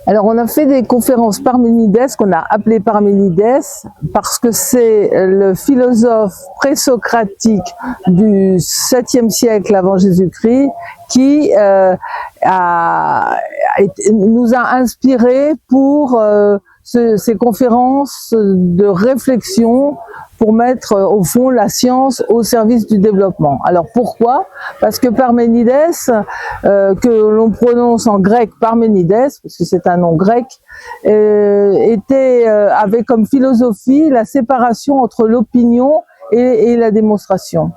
Alors on a fait des conférences Parménides qu'on a appelées Parménides parce que c'est le philosophe présocratique du 7e siècle avant Jésus-Christ qui nous a inspirés pour ces conférences de réflexion pour mettre au fond la science au service du développement. Alors pourquoi? Parce que Parménides, que l'on prononce en grec Parménides, parce que c'est un nom grec, avait comme philosophie la séparation entre l'opinion et la démonstration.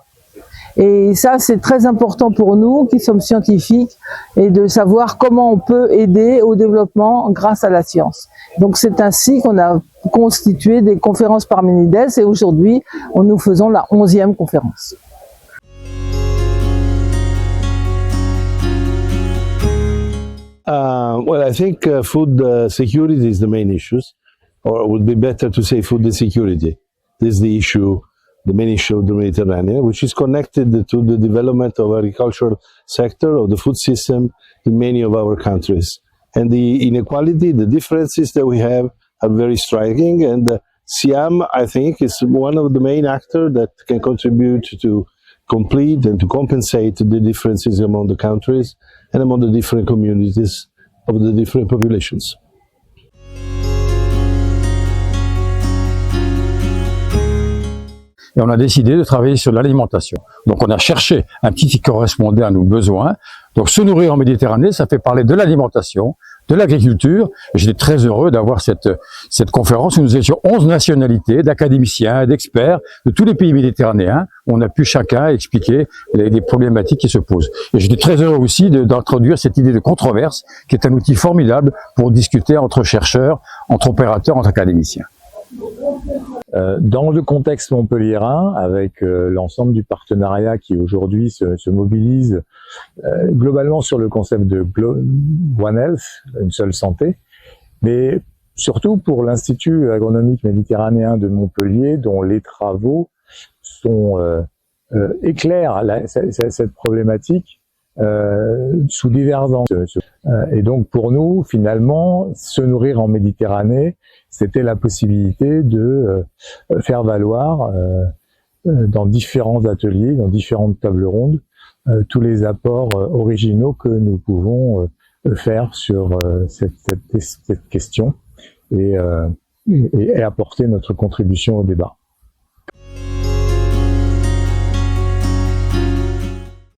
Et ça, c'est très important pour nous qui sommes scientifiques et de savoir comment on peut aider au développement grâce à la science. Donc c'est ainsi qu'on a constitué des conférences Parménides et aujourd'hui, nous faisons la 11e conférence. Well, I think food security is the main issue, or it would be better to say food insecurity. This is the issue, the main issue of the Mediterranean, which is connected to the development of agricultural sector, of the food system in many of our countries. And the inequality, the differences that we have are very striking. And SIAM, I think, is one of the main actors that can contribute to complete and to compensate the differences among the countries and among the different communities of the different populations. Et on a décidé de travailler sur l'alimentation. Donc on a cherché un petit qui correspondait à nos besoins. Donc se nourrir en Méditerranée, ça fait parler de l'alimentation, de l'agriculture. J'étais très heureux d'avoir cette conférence où nous étions 11 nationalités, d'académiciens, d'experts de tous les pays méditerranéens. On a pu chacun expliquer les problématiques qui se posent. Et j'étais très heureux aussi d'introduire cette idée de controverse, qui est un outil formidable pour discuter entre chercheurs, entre opérateurs, entre académiciens. Dans le contexte montpelliérain, avec l'ensemble du partenariat qui aujourd'hui se mobilise globalement sur le concept de One Health, une seule santé, mais surtout pour l'Institut agronomique méditerranéen de Montpellier, dont les travaux éclairent cette problématique sous divers angles. Et donc pour nous, finalement, se nourrir en Méditerranée, c'était la possibilité de faire valoir dans différents ateliers, dans différentes tables rondes, tous les apports originaux que nous pouvons faire sur cette question et apporter notre contribution au débat.